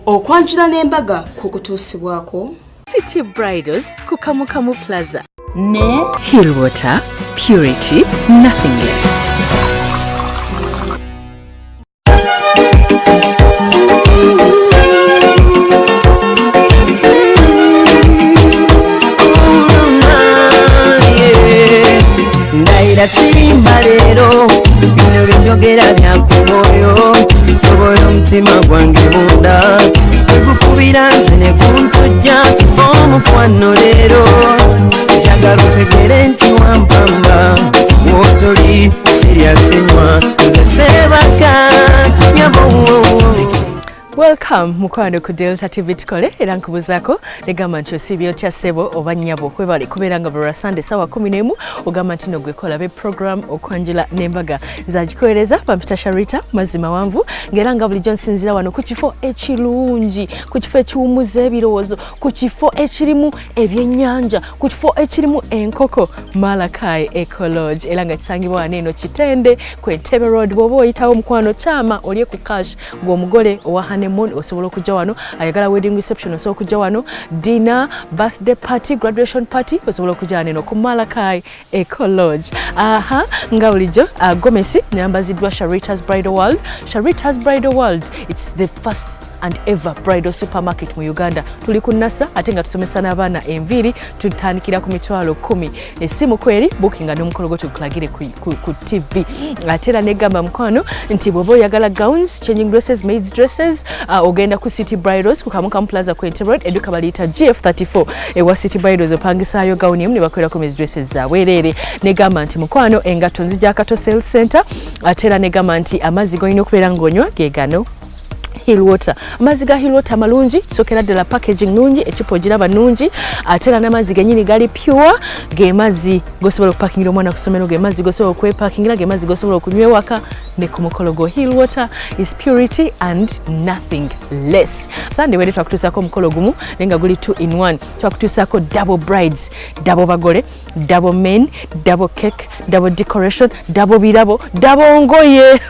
Okwanjula n'embaga kukutuusibwako City Bridals ku Kamukamu Plaza ne Hillwater Purity Nothing Less. Ndaira sirimba lero bino byogera byakumoyo toboyo mtima gwange munda ekukubira nze ne kuntujja omukwano lero njagala otegere nti wampamba wotoli siryasenywa nze sebaka nyabo. Welcome mukwano ku Delta TV tukole era nkubuzako negamba nti osibyo kya sebo oba nnyabo kwebale kubeera nga buli Sunday sawa 11 ogamba nti no gwekola be program okwanjula n'embaga nzagikoereza Pampita Sharita mazima wanvu ngera nga buli jonsinzira wano ku kifo ekirungi ku kifo ekiwumuza ebirowoozo ku kifo ekirimu ebyennyanja ku kifo ekirimu enkoko Malakai Eco Lodge era nga kisangibwa wano eno Kitende ku Entebbe Road bw'oba oyitawo mukwano kyama olye ku cash ng'omugole owa honeymoon osobola okujja wano ayagala wedding reception osobola okujja wano dinner birthday party graduation party osobola okujja wano ku Malakai Eco Lodge. Nga bulijjo Gomesi nyambaziddwa Sharita's Bridal World. Sharita's Bridal World, it's the first and ever bridal supermarket mu Uganda. Tuli ku Nasa ate nga tusomesa n'abaana enviri tutandikira ku mitwalo 10. Esimu kweri booking n'omukolo gwo tukulagire ku TV. Ate era negamba mukwano nti bw'oba oyagala gowns, changing dresses, maids dresses, ogenda ku City Bridals ku Kamukamu Plaza ku Entebbe Road eduka baliyita GF34 ewa City Bridals opangisaayo gown emu ne bakolera ku maids dresses za bwerere. Negamba nti mukwano engatto nzija Kato Sales Center ate era negamba nti amazzi g'olina okubeera ng'onywa ge gano Hillwater. Amazzi ga Hillwater malungi sokera ddala packaging nungi ekipo giraba nungi ate era n'amazzi gennyini gali pure ge mazzi gosobola okupakingira omwana ku ssomero ge mazzi gosobola okwepakingira ge mazzi gosobola okunywa ewaka ne ku mukolo go. Hillwater is purity and nothing less. Sunday wede twakutuusako omukolo gumu nenga guli 2 in 1 twakutuusako double brides double bagole double men double cake double decoration double birabo double ngoye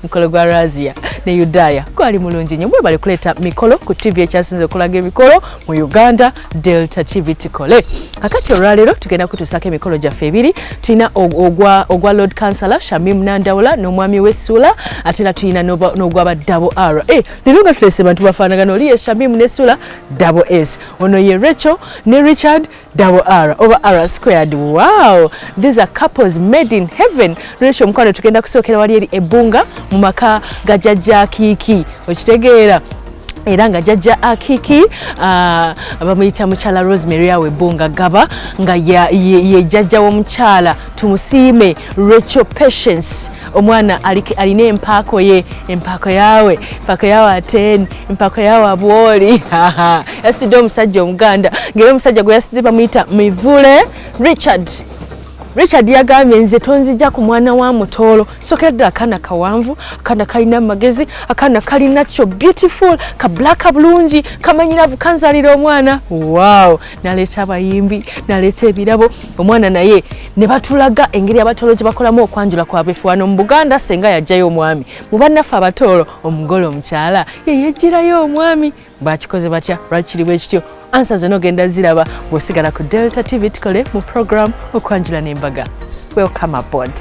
mukolo gwa Razia ne Yudaya gwali mulungi nnyo bali kuleta mikolo ku TV ekyasinze okulaga emikolo mu Uganda Delta TV tukole. Kakati olwaleero tugenda kutuusako emikolo gyaffe ebiri. Tulina ogwa Lord Councillor Shamim Nandawula n'omwami w'Essula ate era tulina n'ogwaba Double R. Leero nga tulese bantu bafaanagana oli ye Shamim ne Sula Double S ono ye Rachel ne Richard Double R over R squared. Wow, these are couples made in heaven. Rachel mukwano tugenda kusookera wali eri ebbunga mu maka ga jjajja Kiki okitegeera era nga jjajja Akiki bamuyita mukyala Rosemary awe Bunga Gaba nga ye jjajja w'omukyala tumusiime Rachel Patience omwana alina empaako yawe ateni empaako yawe abwoli yasidde omusajja Omuganda ng'era omusajja gwe yasidde bamuyita Mivule Richard yagambye nze tonzija ku mwana wa mutoolo sokera ddala akaana kawanvu akaana kalina magezi akaana kalina kyo beautiful ka black bulungi kamanyiravu kanzalira omwana. Wow, naleeta abayimbi naleeta ebirabo omwana naye ne batulaga engeri abatoolo gye bakolamu okwanjula kwabwe wano mu Buganda senga yajjayo omwami mu bannaffe abatoolo omugole omukyala ye yejjirayo omwami bakikoze batya lwakiri bwe kityo. Answers enogenda ziraba bw'osigala ku Delta TV tukole mu program okwanjula n'embaga. Welcome aboard.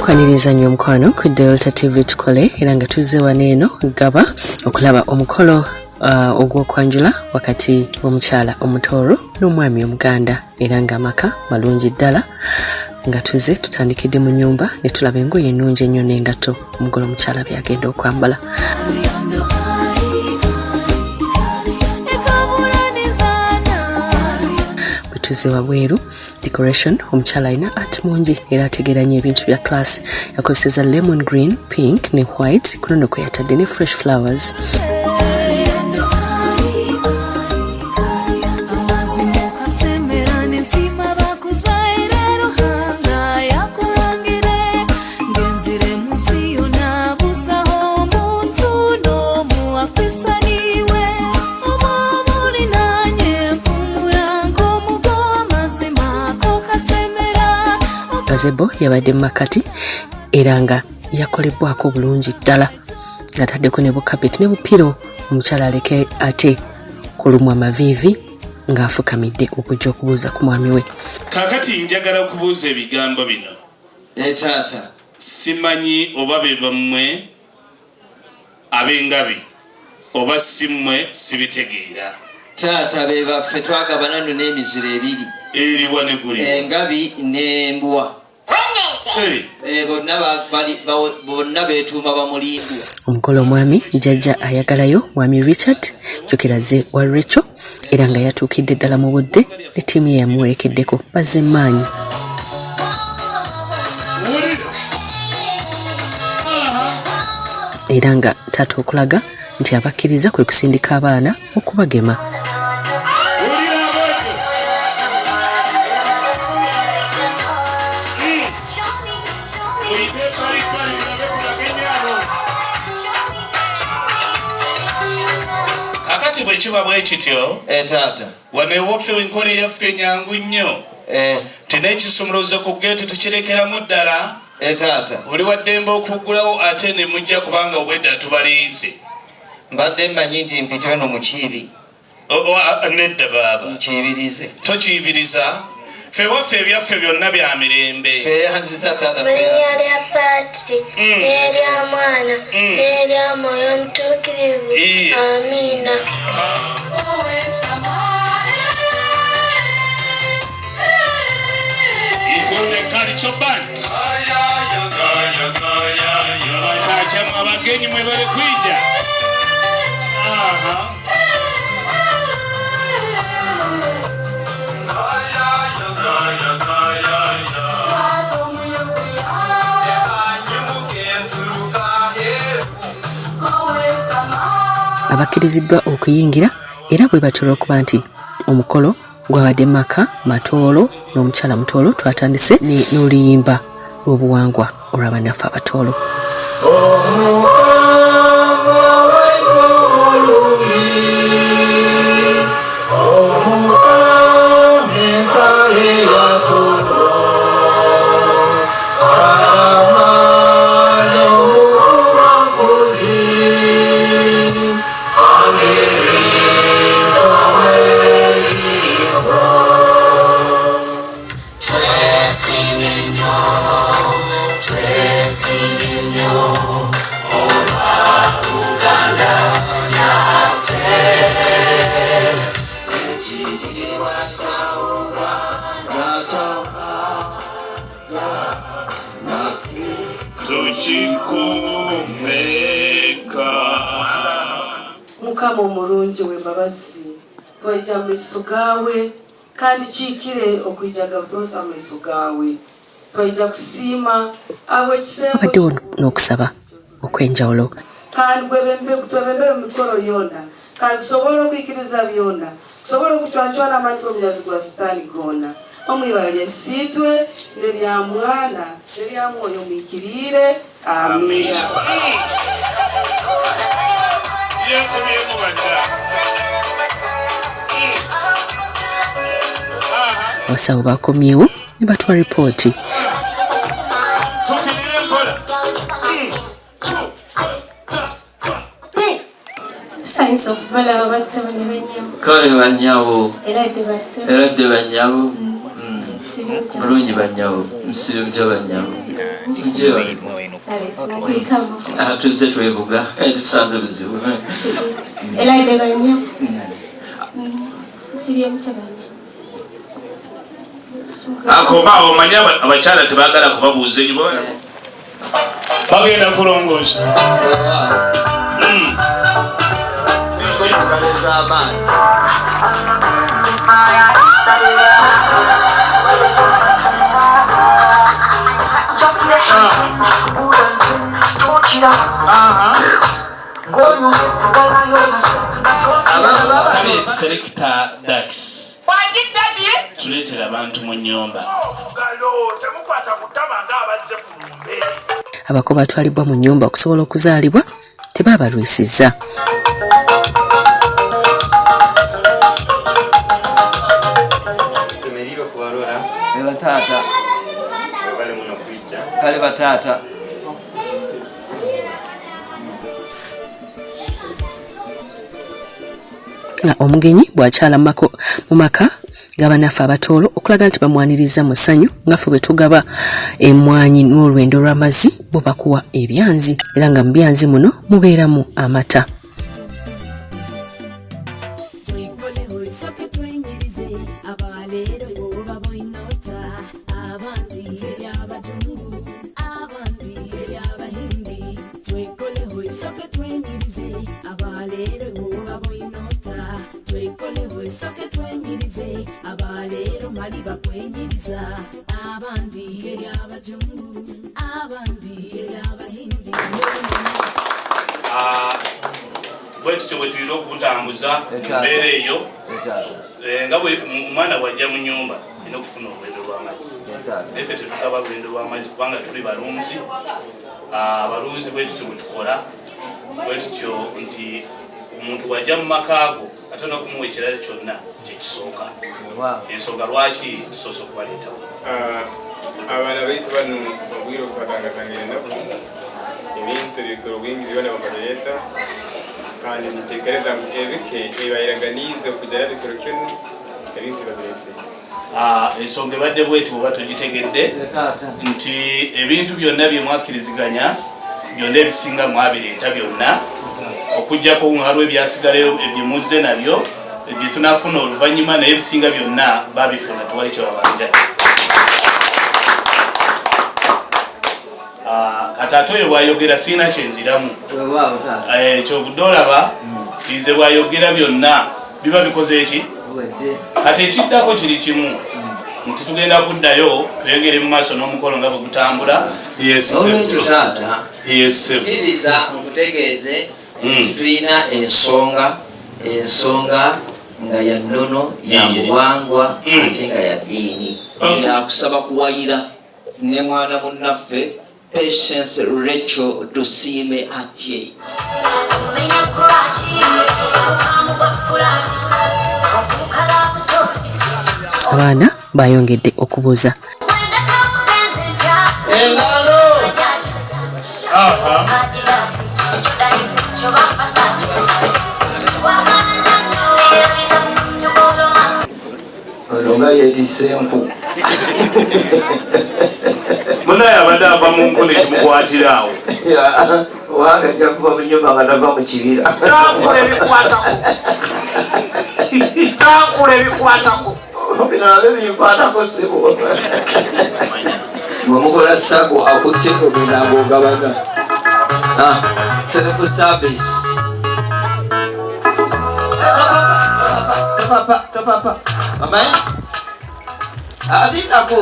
Kwaniriza nnyo mukwano ku Delta TV tukole era nga tuzze wano eno Gaba okulaba omukolo ogw'okwanjula wakati w'omukyala omutooro n'omwami Omuganda era nga amaka malungi ddala nga tuzze tutandikidde mu nnyumba ne tulaba engoye ennungi ennyo n'engatto omugole omukyala byagenda okwambala. Tuzze wabweru decoration omukyala alina art mungi era ategeranye ebintu bya class yakozeseza lemon green pink ne white kuno kwe yatadde ne fresh flowers. Gazebo yabadde makati era nga yakolebwako bulungi ddala ngataddeko ne bukapeti ne bupiro omukyala aleke ate kulumwa maviivi ng'afukamidde okujja okubuuza ku mwami we. Kaakati njagala okubuuza ebigambo bino. Taata Simanyi oba be bammwe ab'engabi oba simmwe sibitegeera. taata be baffe twagabana nno n'emiziro ebiri Eriwa ne guli. engabi n'embwa bonna beetuuma bamulindwa. Omukolo omwami jjajja ayagalayo mwami Richard Jokeraze wa Rachel era nga yatuukidde ddala mu budde ne ttiimu ye yamuwerekeddeko bazze maanyi. Era nga taata okulaga nti abakkiriza kwe kusindika abaana okubagema. Kakati bwe kiba bwe kityo Taata wano ewaffe enkola eyaffe nyangu nnyo tinekisumuluzo ku geeto tukirekeramu ddala. taata Oli waddemba okuggulawo ate ne mujja kubanga obwedda tubalinze. mbadde mmanyi nti mpite ono mukiibi Nedda baaba nkiyibirize tokiyibiriza ffe waffe ebyaffe byonna bya mirembe. tweyanziza taata Maria lya Patri, n'erya Mwana, n'erya Mwoyo Omutuukirivu. Amiina. Abagenyi mwe bali kwija. Abakkiriziddwa okuyingira era bwe batera okuba nti omukolo gwabadde maka Matoolo n'omukyala Mutoolo twatandise n'oluyimba lw'obuwangwa olw'abannaffe Abatoolo. Mukama omulungi w'embabazi twajja mu maaso gaawe kandi kiikire okwijaga butosa mu maaso gaawe twajja kusiima abo ekisembo Abaddewo n'okusaba okw'enjawulo kandi twebembere mu mikolo yonna kandi tusobole okuyikiriza byonna tusobole okucwacwana amaanyi g'obunyazi gwa sitaani gonna omwibala lyesiitwe nerya Mwana nerya Mwoyo omuyikiriire. Amiina. abasawo bakomyewo ne batwa ripooti. Signs of balaba bassebo ne banyawo. kale banyawo Era dde bassebo. era dde banyawo Sibyo bulungi banyawo nsibyo bya banyawo njewa kuyikamu. tuzze twebuga tusanze buzibu Era dde banyawo. Sibyo banyawo. Akoba omanyi abakyala tebaagala kubabuuza nnyo bagenda kulongoosa. baleza amaanyi Kale Selector Dax tuleetera abantu mu nnyumba. Abako batwalibwa mu nnyumba okusobola okuzaalibwa tebaabalwisizza. taata kale bataata nga omugenyi bw'akyala mu maka g'abanafu abatoolo okulaga nti bamwaniriza mu ssanyu ngaffe bwe tugaba emmwanyi n'olwendo lw'amazzi bo bakuwa ebyanzi era nga mu byanzi muno mubeeramu amata. Bwetutyo bwe tulina okutambuza embeera eyo nga bwe omwana bwajja mu nnyumba alina okufuna olwendo lw'amazzi. Naffe tetukaba lwendo lw'amazzi kubanga tuli balunzi. Abalunzi bwetutyo bwe tukola bwetutyo nti omuntu wajja mu makaago ate n'okumuwa ekirala kyonna kyekisooka. Ensonga lwaki tusoose okubaleetawo. Abaana baitu bano obwire obutatangatangire ennaku ebintu ebikolo bingi byona bakabireta kandi nitekereza ebike ebayiraganiize okujjala bikolo kyonna ebintu babirese. Ensonga ebadde bweti bwoba togitegedde nti ebintu byonna bye mwakkiriziganya byonna ebisinga mwabireeta byonna okuggyako waliwo ebyasigalayo ebyemuzze nabyo ebyo tunafuna oluvannyuma naye ebisinga byonna babifuna tewali kyebabanja. Katato oyo bwayogera siina kyenziramu. Kyovudde olaba kize bwayogera byonna biba bikoze eki? Kati ekiddako kiri kimu nti tugenda kuddayo tweyongere mu maaso n'omukolo nga bwe gutambula. Olwekyo taata kkiriza nkutegeeze nti tulina ensonga nga ya nnono ya buwangwa ate nga ya ddiini. Nakusaba kuwayira ne mwana munnaffe Patience Rachel Tusiime Atye. Abaana bayongedde okubuuza. Ono nga yeetisse enku. Munaye abadde ava mu nku nekimukwatira awo. Wange ajja kuba mu nnyumba nga nava mu kibira. Tankula ebikwatako. Bino binkwatako sibo. Mwemukola ssago akutte ogenda ng'ogabana. Self service. Papa. Mama. Azindako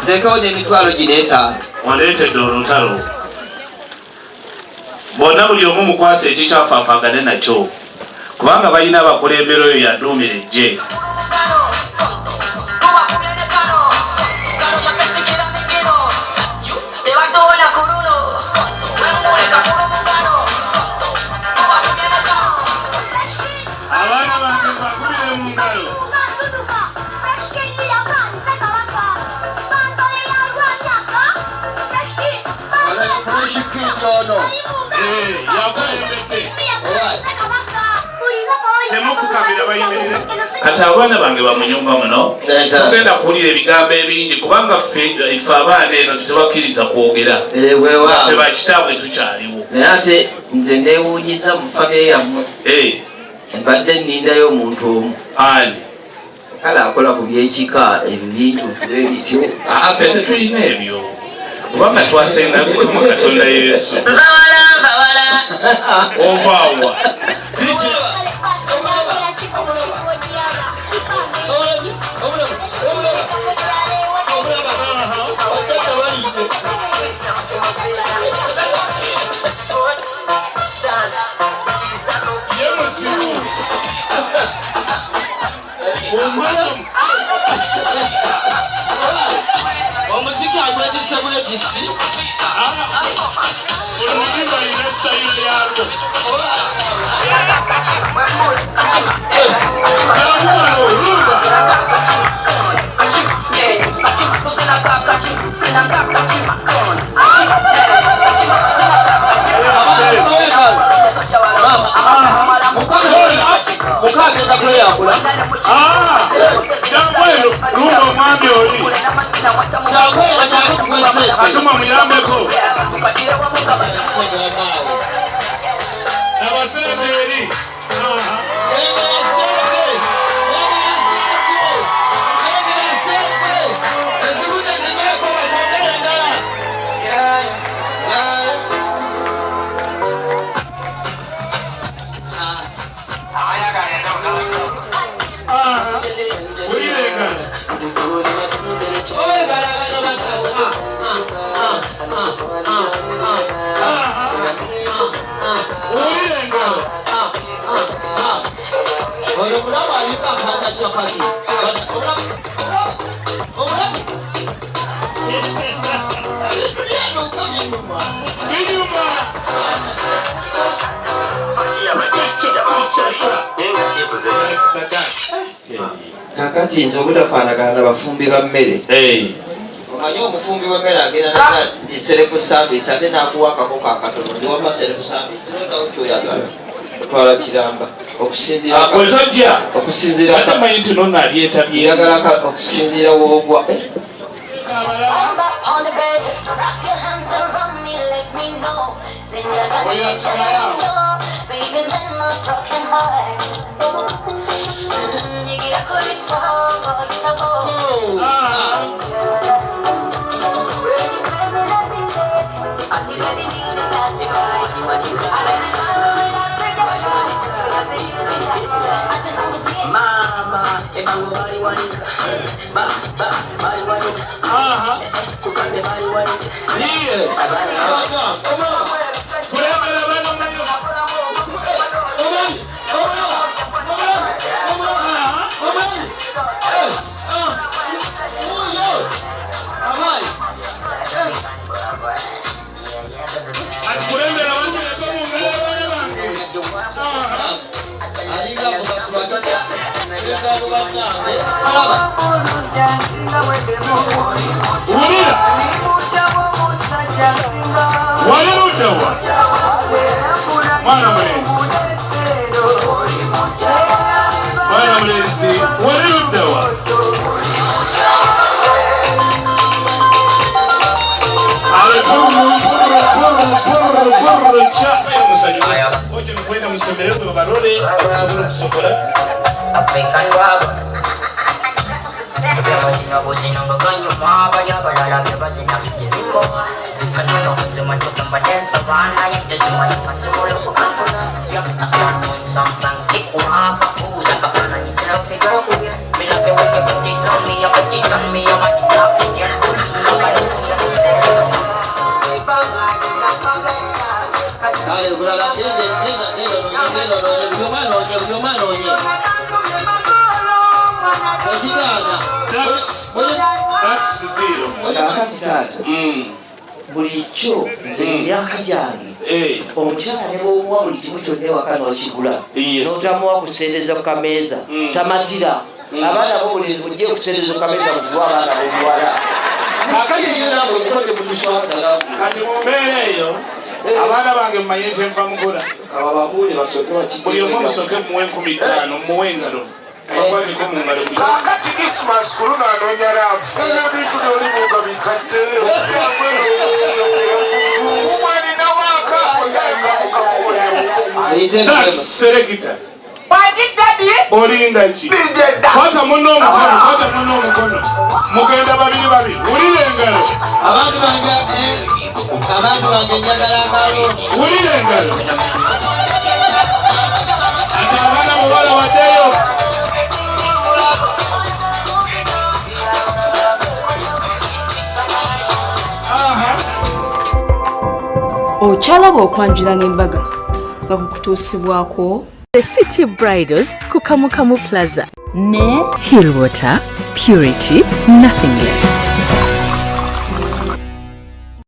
ndekawo n'emitwalo gino etaano. Waleetedde olutalo. Bonna buli omu mukwasa ekikyafaafagane nakyo kubanga balina abakulembera oyo yaduumira ejje. Abaana bange bakubire mu ngalo. Kati abaana bange ba mu nyumba muno tugenda kuwulira ebigambo ebingi kubanga ffe abaana eno tetubakkiriza kwogera. Ffe bakitaabwe tukyaliwo. Naye ate nze neewuunyiza mu famire yammwe. Mbadde nnindayo omuntu omu. Ani? Kale akola ku byekika ebintu tube bityo. Ffe tetulina ebyo. Kubanga twasenga mu Katonda Yesu. Mbawala. Ovaawa. Omuziki agwetise bwetisi. Olulimi alina sitayiro yalwo. mukagenda kweyakula jangweno lumba omwami oli atuma muyambeko abasemberi kakati nze obutafaanagana nabafumbi ba mmere omanyi omufumbi w'emmere agenda naga nti serefu service ate nakuwa akako kakatono ndiwama serefu service nonawo kyoyagala twala kiramba okusinziirayagala okusinziira woogwa akati taata bulijjo nze emyaka gyange omukyala ne bwomuwa buli kimu kyonna ewaka n'okigula n'otamuwa kusendeeza ku kameeza tamatira abaana bo buli mujje kusendeeza ku kameeza mukuwa abaana b'omuwala kakati yona bwe mukoze mutuswagala kati mu mbeera eyo abaana bange mumanye nti nva mukola ababakule basoke buli omu musoke muwe 15 muwe engalo akwateko mu ngalo kakati Christmas kuluna anoonya laavu ebintu byoli munga bikaddeyo umwanina waaka serekita olinda ki kwata muno omukono mugenda babiri wulira engalo abantu bange njagala ngalo wulira engalo ate abaana muwala waddeyo okyalaba okwanjula n'embaga nga kukutuusibwako The City Bridals ku Kamukamu Plaza ne Hillwater Purity Nothing Less.